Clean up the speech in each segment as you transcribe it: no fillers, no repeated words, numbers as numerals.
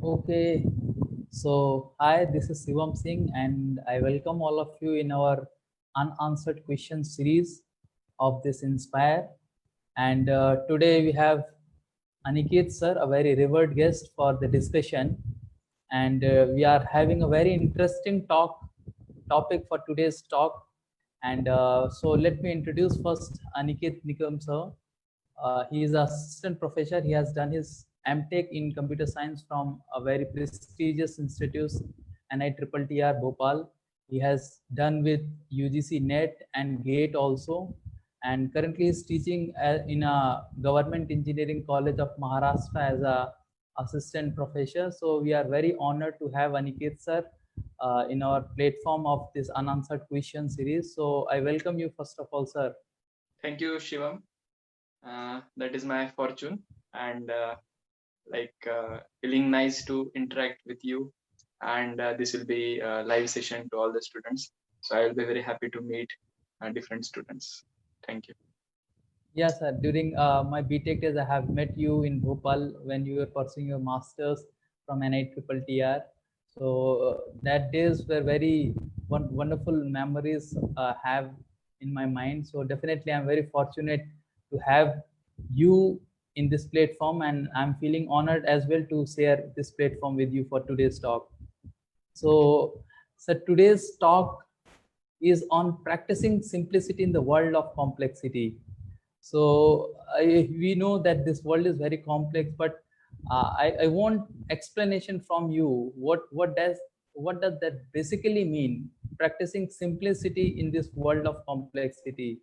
Okay, so hi, this is Shivam Singh, and I welcome all of you in our unanswered question series of this Inspire. And today we have Aniket sir, a very revered guest for the discussion, and we are having a very interesting topic for today's talk. And so let me introduce first Aniket Nikam sir. He is assistant professor. He has done his MTech in computer science from a very prestigious institute, NITTTR Bhopal. He has done with UGC NET and GATE also, and currently is teaching in a government engineering college of Maharashtra as a assistant professor. So we are very honored to have Aniket sir in our platform of this unanswered question series. So I welcome you first of all, sir. Thank you, Shivam. That is my fortune, and feeling nice to interact with you. And this will be a live session to all the students. So I will be very happy to meet different students. Thank you. Yes, sir. During my BTech days, I have met you in Bhopal when you were pursuing your masters from NITTTR. So that days were very wonderful memories have in my mind. So definitely, I'm very fortunate to have you in this platform, and I'm feeling honored as well to share this platform with you for today's talk. So, so today's talk is on practicing simplicity in the world of complexity. So we know that this world is very complex, but I want explanation from you. What does that basically mean? Practicing simplicity in this world of complexity.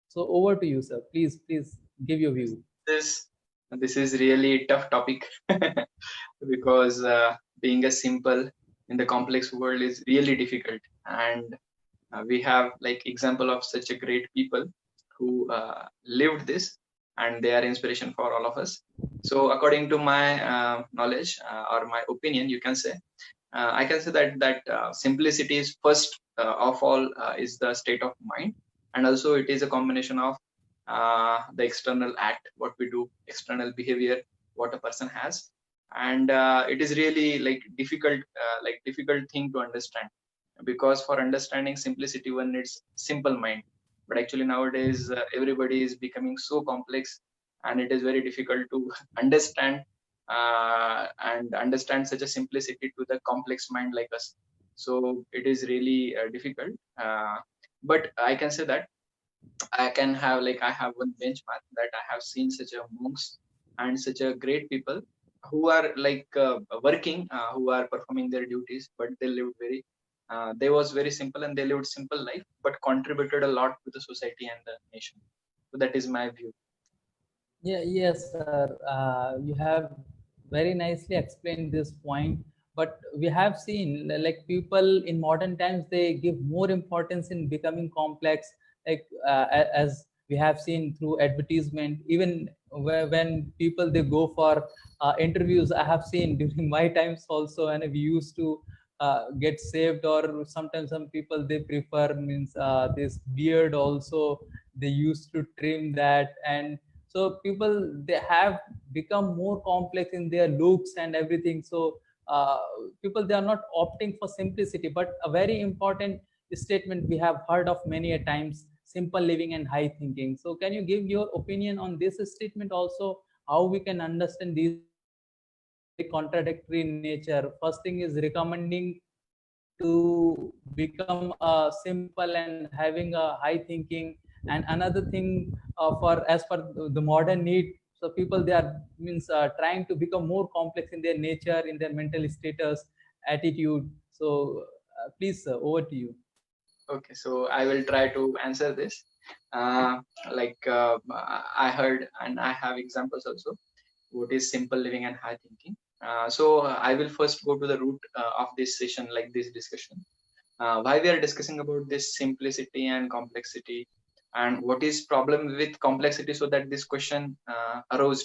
So over to you, sir. Please give your view. This this is really a tough topic because being a simple in the complex world is really difficult, and we have like example of such a great people who lived this, and they are inspiration for all of us. So according to my knowledge or my opinion, you can say, I can say that simplicity is first of all is the state of mind, and also it is a combination of the external act, what we do, external behavior, what a person has, and it is really like difficult thing to understand, because for understanding simplicity one needs simple mind. But actually nowadays everybody is becoming so complex, and it is very difficult to understand and understand such a simplicity to the complex mind like us. So it is really difficult, but I can say that I can have like I have one benchmark that I have seen such a monks and such a great people who are working, who are performing their duties, but they lived very, they was very simple and they lived simple life, but contributed a lot to the society and the nation. So that is my view. Yeah, yes, sir. You have very nicely explained this point. But we have seen like people in modern times, they give more importance in becoming complex. Like as we have seen through advertisement, even when people they go for interviews, I have seen during my times also, and we used to get saved. Or sometimes some people they prefer means this beard also they used to trim that. And so people they have become more complex in their looks and everything. So uh, people they are not opting for simplicity, but a very important statement we have heard of many a times: simple living and high thinking. So can you give your opinion on this statement also, how we can understand these very contradictory in nature? First thing is recommending to become simple and having a high thinking, and another thing for as per the modern need. So people they are means trying to become more complex in their nature, in their mental status, attitude. So please, sir, over to you. Okay, so I will try to answer this. Uh, I heard and I have examples also. What is simple living and high thinking? I will first go to the root of this session, like this discussion. Why we are discussing about this simplicity and complexity, and what is problem with complexity, so that this question arose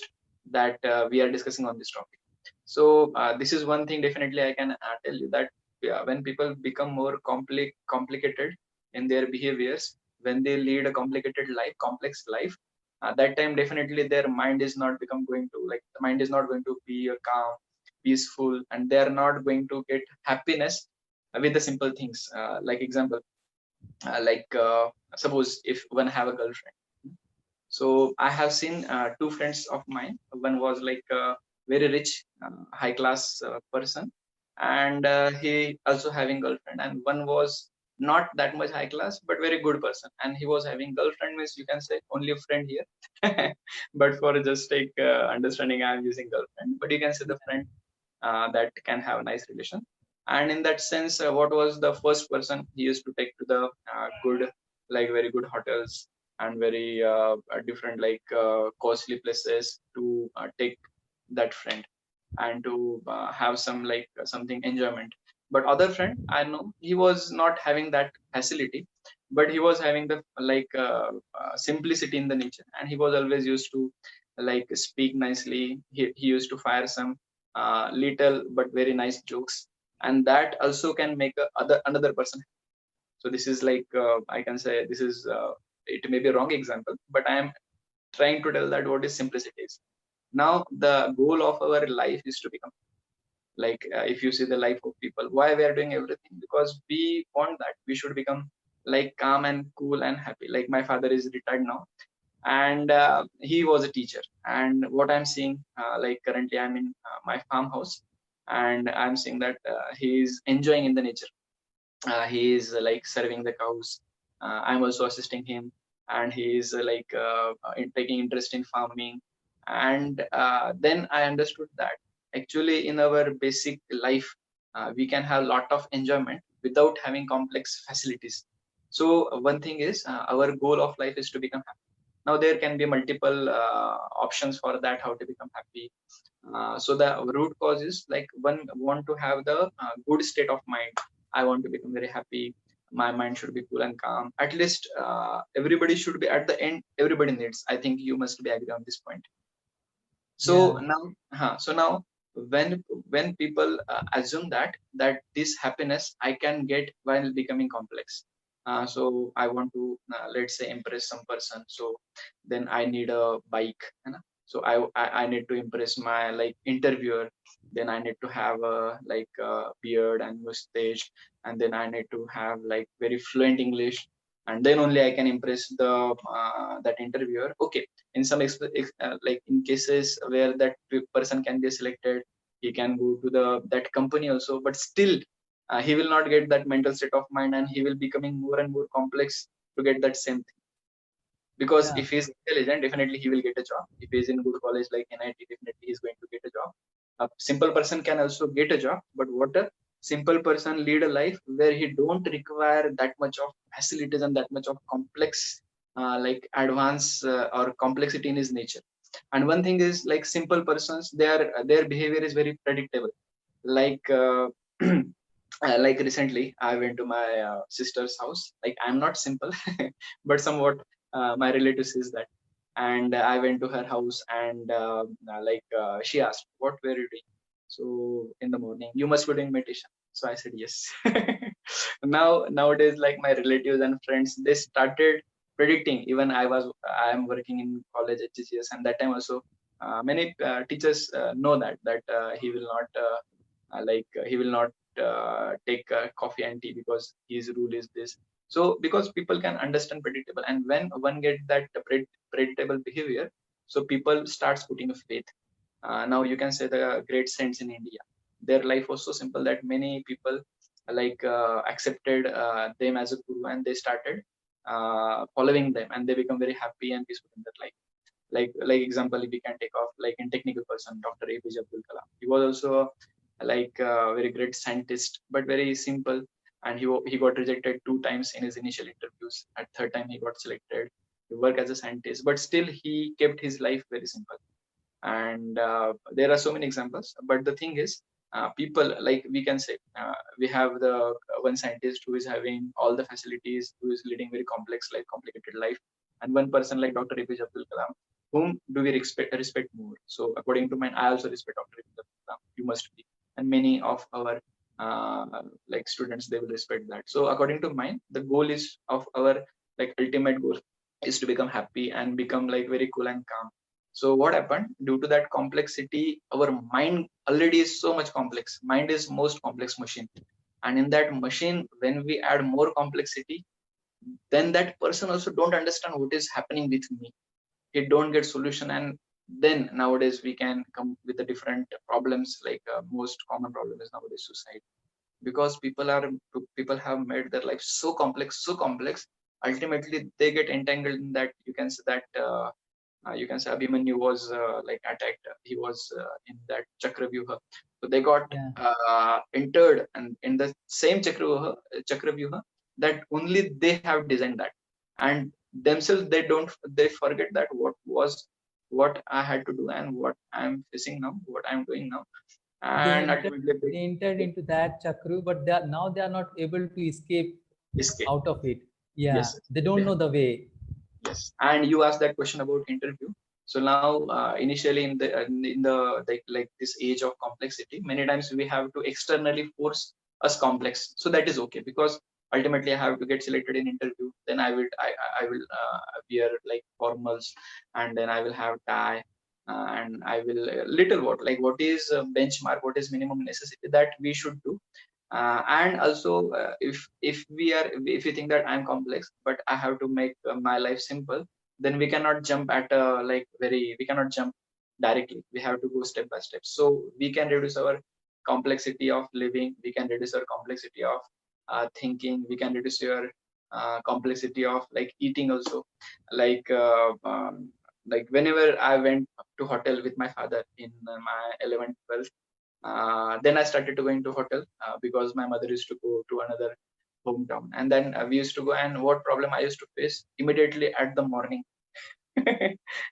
that we are discussing on this topic. So this is one thing definitely I can tell you that when people become more complicated in their behaviors, when they lead a complicated life, complex life, that time definitely their mind is not become going to like the mind is not going to be calm, peaceful, and they are not going to get happiness with the simple things. Like example, suppose if one have a girlfriend. So I have seen two friends of mine. One was like a very rich, high class person, and he also having girlfriend. And one was not that much high class, but very good person. And he was having girlfriend, means you can say only a friend here. But for just like understanding, I am using girlfriend. But you can say the friend that can have a nice relation. And in that sense, what was the first person he used to take to the good, like very good hotels and very different like costly places to take that friend and to have some like something enjoyment. But other friend, I know he was not having that facility, but he was having the like simplicity in the nature, and he was always used to like speak nicely. He used to fire some little but very nice jokes, and that also can make another person. So this is like I can say this is it may be a wrong example, but I am trying to tell that what is simplicity is. Now the goal of our life is to become like if you see the life of people, why we are doing everything, because we want that we should become like calm and cool and happy. Like my father is retired now, and he was a teacher, and what I'm seeing like currently I'm in my farmhouse, and I'm seeing that he is enjoying in the nature. He is like serving the cows. I'm also assisting him, and he is taking interest in farming. And then I understood that actually in our basic life we can have a lot of enjoyment without having complex facilities. So one thing is our goal of life is to become happy. Now there can be multiple options for that, how to become happy. So the root cause is like one want to have the good state of mind. I want to become very happy. My mind should be cool and calm. At least everybody should be at the end. Everybody needs. I think you must be agree on this point. So Yeah. now, so now when people assume that this happiness I can get while becoming complex. So I want to let's say impress some person. So then I need a bike, you know? So I need to impress my like interviewer. Then I need to have a like a beard and mustache, and then I need to have like very fluent English, and then only I can impress the that interviewer. Okay, in some like in cases where that person can be selected, he can go to the that company also, but still he will not get that mental state of mind, and he will becoming more and more complex to get that same thing. Because Yeah. if he's intelligent, definitely he will get a job. If he's in good college like NIT, definitely he's going to get a job. A simple person can also get a job, but what a simple person lead a life where he don't require that much of facilities and that much of complex like advance or complexity in his nature. And one thing is like simple persons, their behavior is very predictable. Like like recently I went to my sister's house. Like I'm not simple, but somewhat my relative says that. And I went to her house, and she asked what were you doing. So in the morning, you must be doing meditation. So I said yes. Now nowadays, like my relatives and friends, they started predicting. Even I am working in college at GGS, and that time also many teachers know that he will not he will not take coffee and tea because his rule is this. So because people can understand predictable, and when one get that predictable behavior, so people starts putting a faith. Now you can say the great saints in India, their life was so simple that many people accepted them as a guru, and they started following them, and they become very happy and peaceful in their life. Like example, we can take off like in technical person, Dr. APJ Abdul Kalam. He was also like a very great scientist, but very simple. And he got rejected 2 times in his initial interviews. At third time, he got selected to work as a scientist, but still he kept his life very simple. And there are so many examples. But the thing is, people like we can say we have the one scientist who is having all the facilities, who is leading very complex life, complicated life, and one person like Dr. APJ Abdul Kalam. Whom do we respect more? So according to mine, I also respect Dr. APJ Abdul Kalam. You must be, and many of our like students, they will respect that. So according to mine, the goal is of our like ultimate goal is to become happy and become like very cool and calm. So what happened, due to that complexity, our mind already is so much complex. Mind is most complex machine, and in that machine, when we add more complexity, then that person also don't understand what is happening with me. He don't get solution, and then nowadays we can come with the different problems, like most common problem is nowadays suicide, because people have made their life so complex. Ultimately they get entangled in that. You can say that you can say Abhimanyu was like attacked. He was in that Chakravyuha. So they got Yeah. entered and in the same Chakravyuha that only they have designed that, and themselves they forget that what I had to do and what I'm facing now, what I'm doing now, They and entered, ultimately they entered they into that chakra, but now they are not able to escape escape. out of it. Yeah, Yes, they they don't know have. the way. Yes, and you asked that question about interview. So now, initially in the like this age of complexity, many times we have to externally force us complex. So that is okay, because ultimately I have to get selected in interview. Then I will wear like formals, and then I will have tie, and I will little what is benchmark, what is minimum necessity that we should do. And also if you think that I'm complex but I have to make my life simple, then we cannot jump at we cannot jump directly. We have to go step by step, so we can reduce our complexity of living, we can reduce our complexity of thinking, we can reduce your complexity of like eating also. like uh, um, like whenever I went to hotel with my father in my 11th 12th, then I started to going to hotel because my mother used to go to another hometown, and then we used to go. And what problem I used to face immediately at the morning,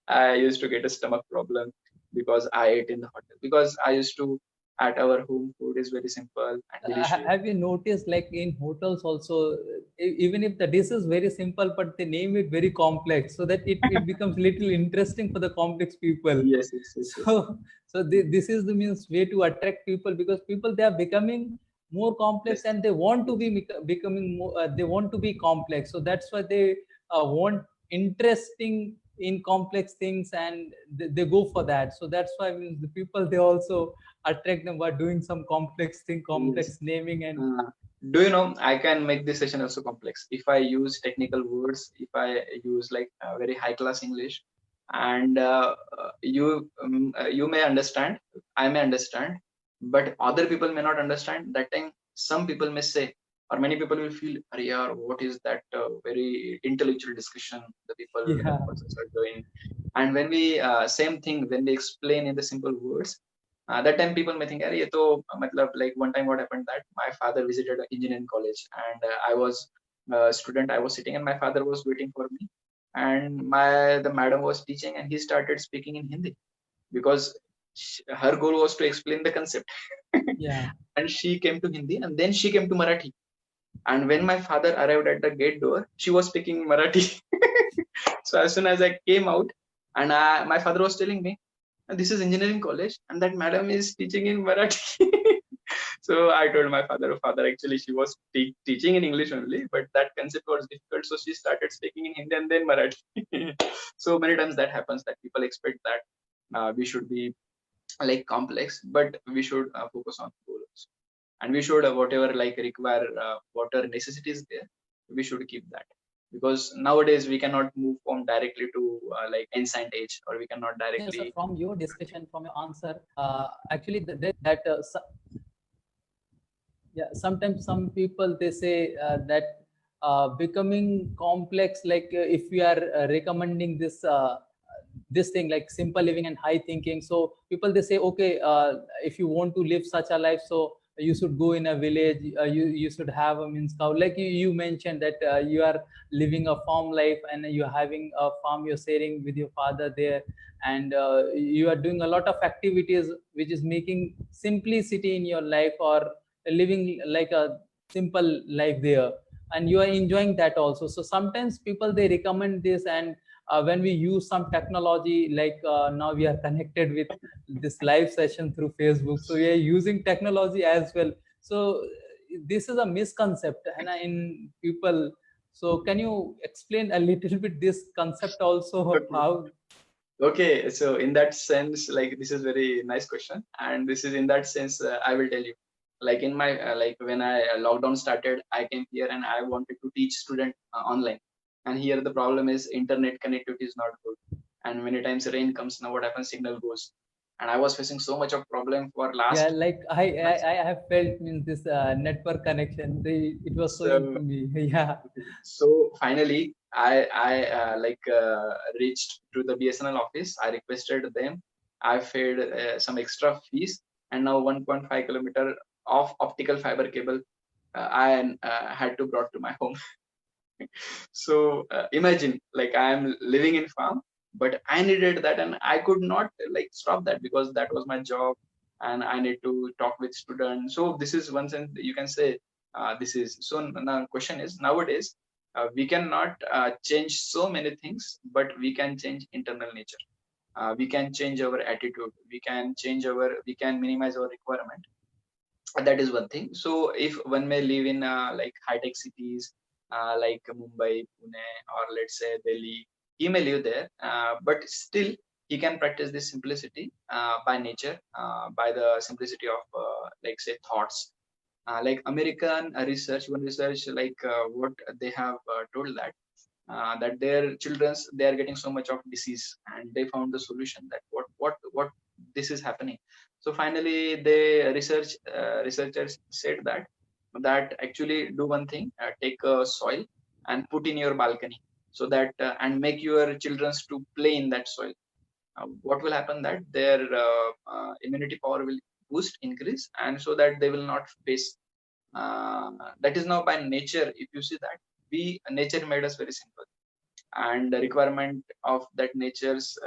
I used to get a stomach problem because I ate in the hotel. Because I used to at our home food is very simple and delicious. Have you noticed, like in hotels also, even if the dish is very simple, but they name it very complex, so that it becomes little interesting for the complex people. Yes, yes, yes, yes. So this is the means way to attract people, because people, they are becoming more complex, Yes, and they want to yes, be becoming more. They want to be complex, so that's why they want interesting in complex things, and they go for that. So that's why means the people, they also attract them by doing some complex thing, yes. complex naming. And Uh, do you know I can make this session also complex if I use technical words, if I use like very high class English, and you may understand, I may understand, but other people may not understand. That time, some people may say, or many people will feel, "Arey yaar, what is that very intellectual discussion the people yeah, persons are doing?" And when we same thing when we explain in the simple words, that time people may think, "Arey, ye to, matlab, like one time what happened that my father visited an engineering college, and I was a student. I was sitting and my father was waiting for me, and the madam was teaching and he started speaking in Hindi because her goal was to explain the concept. yeah. And she came to Hindi and then she came to Marathi. And when my father arrived at the gate door, she was speaking Marathi. So as soon as I came out, and my father was telling me, "This is engineering college, and that madam is teaching in Marathi." So I told my father, "Father, actually, she was teaching in English only, but that concept was difficult, so she started speaking in Hindi and then Marathi." So many times that happens, that people expect that we should be like complex, but we should focus on goals, and we should whatever like require whatever necessities there, we should keep that, because nowadays we cannot move from directly to like ancient age, or we cannot Yes, sir, directly. from your discussion, from your answer, actually that yeah, sometimes some people, they say that becoming complex, like if we are recommending this thing like simple living and high thinking, so people, they say, okay, if you want to live such a life, so you should go in a village, you should have a means cow, like you mentioned that you are living a farm life, and you're having a farm, you're sharing with your father there, and you are doing a lot of activities which is making simplicity in your life, or living like a simple life there, and you are enjoying that also. So sometimes people, they recommend this, and when we use some technology, like now we are connected with this live session through Facebook, so we are using technology as well. So this is a misconception and in people. So can you explain a little bit this concept also, Okay. how? Okay, so in that sense, like this is very nice question, and this is in that sense, I will tell you. Like in my like when I lockdown started, I came here and I wanted to teach student online, and here the problem is internet connectivity is not good, and many times rain comes. Now what happens? Signal goes, and I was facing so much of problem for Yeah, last like 2 months. I have felt in this network connection. It was showing So to me. Yeah. so finally I reached to the BSNL office. I requested them. I paid some extra fees, and now 1.5 kilometer of optical fiber cable I had to brought to my home. So imagine, like, I am living in farm, but I needed that, and I could not like stop that because that was my job, and I need to talk with students. So this is one sense you can say, this is so. Now question is, nowadays we cannot change so many things, but we can change internal nature. We can change our attitude, we can minimize our requirement. That is one thing. So if one may live in like high tech cities like Mumbai, Pune, or let's say Delhi, he may live there, but still he can practice this simplicity by nature, by the simplicity of like say thoughts. Like American research, one research, like what they have told that that their children's, they are getting so much of disease, and they found the solution that what this is happening. So finally they researchers said that actually do one thing, take a soil and put in your balcony, so that and make your children's to play in that soil. What will happen that their immunity power will boost, increase, and so that they will not face that is now by nature. If you see that we nature made us very simple, and the requirement of that nature's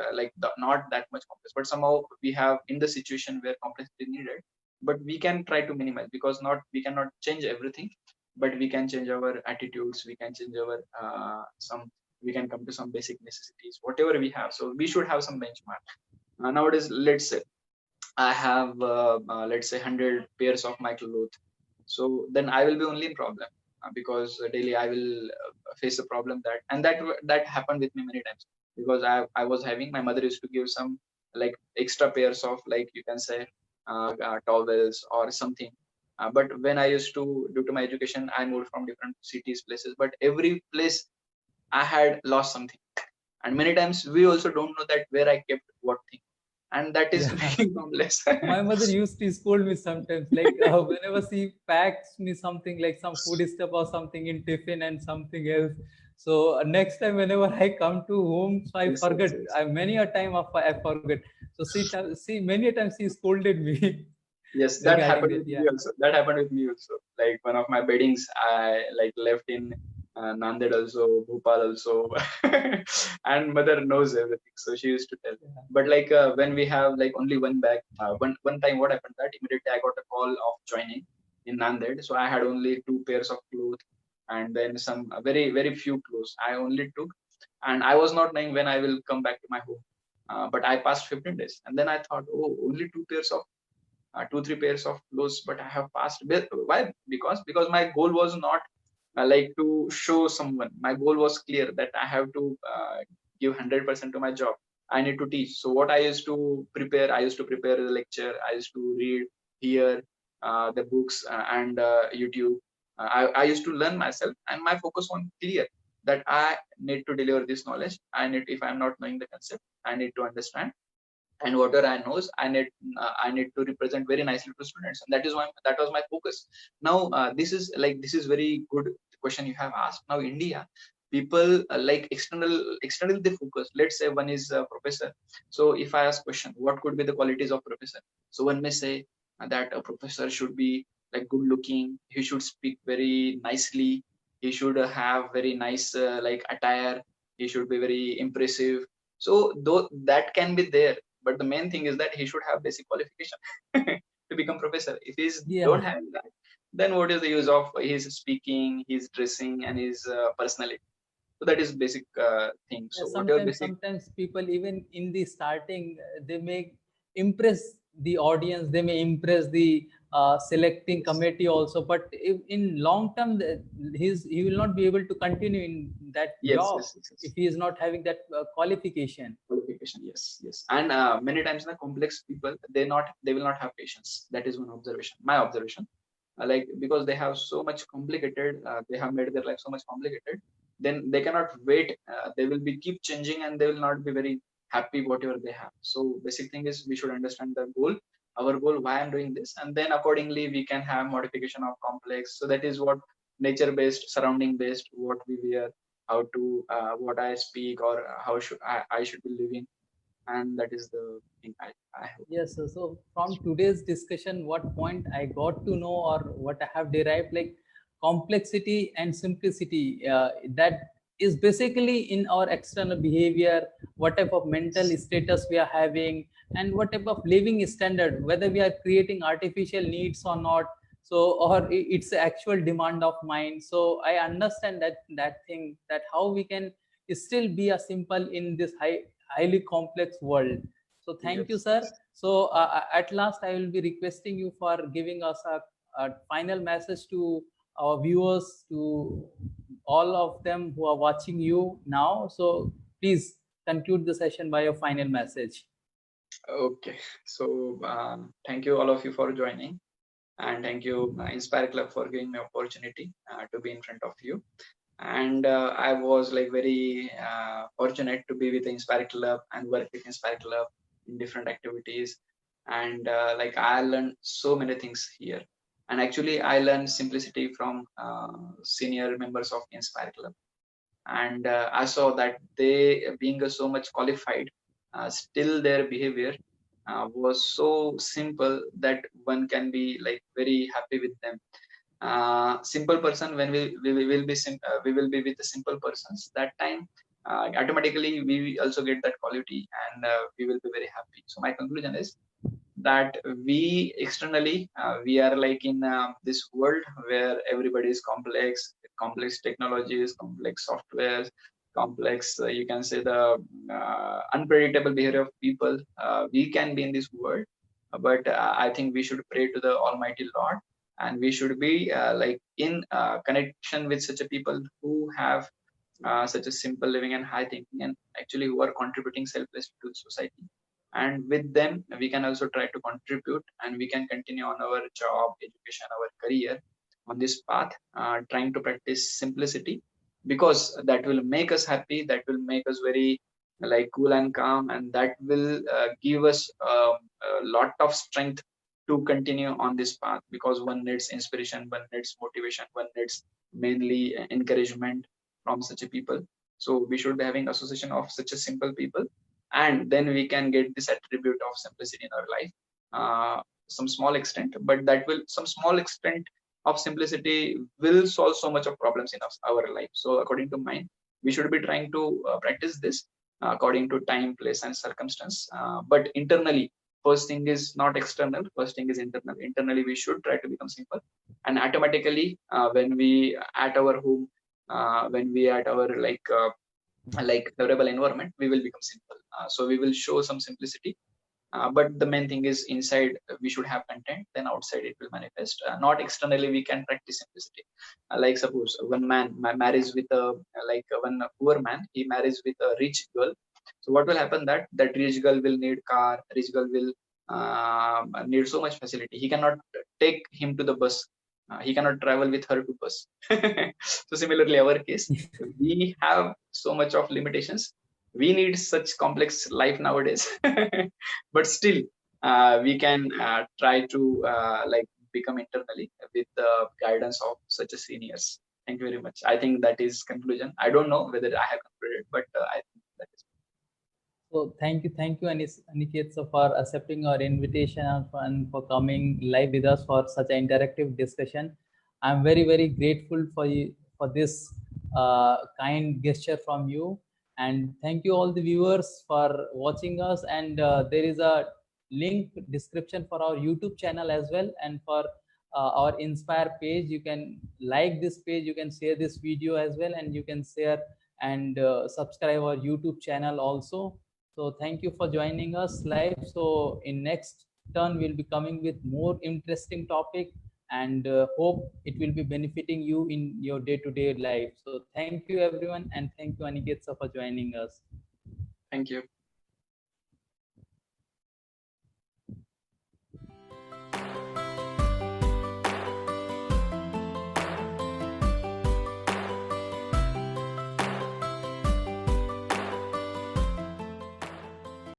not that much complex, but somehow we have in the situation where complexity is needed. But we can try to minimize, because not we cannot change everything, but we can change our attitudes, we can change our some, we can come to some basic necessities whatever we have. So we should have some benchmark. Nowadays, let's say I have let's say 100 pairs of my clothes, so then I will be only in problem, because daily I will face a problem that, and that happened with me many times, because I was having, my mother used to give some like extra pairs of, like you can say, towels or something. But when I used to, due to my education, I moved from different cities, places, but every place I had lost something, and many times we also don't know that where I kept what thing, and that is Yeah. making complex. My mother used to scold me sometimes, like whenever she packs me something like some food stuff or something in tiffin and something else. So next time, whenever I come to home, so I Yes, yes, forget. yes. Many a time I forget. So she many a times she scolded me Yes, that regarding happened that. with Yeah. me also. That happened with me also. Like one of my beddings, I like left in Nanded also, Bhopal also, and mother knows everything, so she used to tell. Yeah. But like when we have like only one bag, one time what happened that immediately I got a call of joining in Nanded, so I had only two pairs of clothes, and then some very few clothes I only took, and I was not knowing when I will come back to my home. But I passed 15 days, and then I thought, oh, only two pairs of 2 3 pairs of clothes, but I have passed. Why? Because my goal was not like to show someone. My goal was clear that I have to give 100% to my job. I need to teach. So what I used to prepare, I used to prepare the lecture, I used to read, hear the books, and YouTube. I used to learn myself, and my focus was clear that I need to deliver this knowledge. I need, if I'm not knowing the concept, I need to understand, and whatever I knows, I need to represent very nicely to students, and that is why that was my focus. Now this is very good question you have asked. Now India people like external they focus. Let's say one is a professor. So if I ask question, what could be the qualities of professor? So one may say that a professor should be like good looking, he should speak very nicely, he should have very nice like attire, he should be very impressive. So though that can be there, but the main thing is that he should have basic qualification to become professor. If he's don't Yeah. have that, then what is the use of his speaking, his dressing, and his personality? So that is basic thing. Yeah, So whatever sometimes basic. people even in the starting they may impress the audience, they may impress the selecting committee also, but if in long term he will not be able to continue in that Yes, job yes, yes, yes. if he is not having that qualification. Qualification, yes, yes. And many times the complex people, they will not have patience. That is one observation, my observation. Like, because they have so much complicated, they have made their life so much complicated, then they cannot wait. They will be keep changing, and they will not be very happy whatever they have. So basic thing is we should understand the goal, our goal, why I'm doing this, and then accordingly we can have modification of complex. So that is what nature based, surrounding based, what we wear, how to what I speak, or how should I should be living, and that is the thing I hope. Yes, so from today's discussion, what point I got to know or what I have derived, like complexity and simplicity, that is basically in our external behavior, what type of mental status we are having, and what type of living standard, whether we are creating artificial needs or not. So, or it's the actual demand of mind. So I understand that thing, that how we can still be a simple in this highly complex world. So thank you, Yes, sir. yes. So at last, I will be requesting you for giving us a final message to our viewers, to all of them who are watching you now. So please conclude the session by your final message. Okay, so thank you all of you for joining, and thank you Inspire Club for giving me opportunity to be in front of you. And I was like very fortunate to be with Inspire Club and work with Inspire Club in different activities, and like I learned so many things here. And actually I learned simplicity from senior members of Inspire Club, and I saw that they, being so much qualified, still their behavior was so simple that one can be like very happy with them. Simple person, when we will be we will be with the simple persons, that time automatically we also get that quality, and we will be very happy. So my conclusion is that we externally we are like in this world where everybody is complex, complex technologies, complex softwares, complex you can say the unpredictable behavior of people. We can be in this world, but I think we should pray to the Almighty Lord, and we should be like in connection with such a people who have such a simple living and high thinking, and actually who are contributing selflessly to society. And with them we can also try to contribute, and we can continue on our job, education, our career on this path, trying to practice simplicity, because that will make us happy, that will make us very like cool and calm, and that will give us a lot of strength to continue on this path, because one needs inspiration, one needs motivation, one needs mainly encouragement from such a people. So we should be having association of such a simple people, and then we can get this attribute of simplicity in our life, some small extent, but that will, some small extent of simplicity will solve so much of problems in our life. So according to mine, we should be trying to practice this according to time, place, and circumstance, but internally, first thing is not external, first thing is internal. Internally we should try to become simple, and automatically when we at our home, when we at our like favorable environment, we will become simple. So we will show some simplicity, but the main thing is inside we should have content, then outside it will manifest. Not externally we can practice simplicity. Like suppose one man marries with a one poor man, he marries with a rich girl. So what will happen, that rich girl will need car, rich girl will need so much facility, he cannot take him to the bus, he cannot travel with her to bus. So similarly our case, we have so much of limitations, we need such complex life nowadays. But still we can try to like become internally with the guidance of such a seniors. Thank you very much. I think that is conclusion. I don't know whether I have concluded, but I think that is. So thank you, Aniket, sir, for accepting our invitation and for coming live with us for such an interactive discussion. I'm very, very grateful for you for this kind gesture from you, and thank you all the viewers for watching us. And there is a link description for our YouTube channel as well, and for our Inspire page. You can like this page, you can share this video as well, and you can share and subscribe our YouTube channel also. So thank you for joining us live. So in next turn we'll be coming with more interesting topic, and hope it will be benefiting you in your day-to-day life. So thank you everyone, and thank you Aniket sir for joining us. Thank you.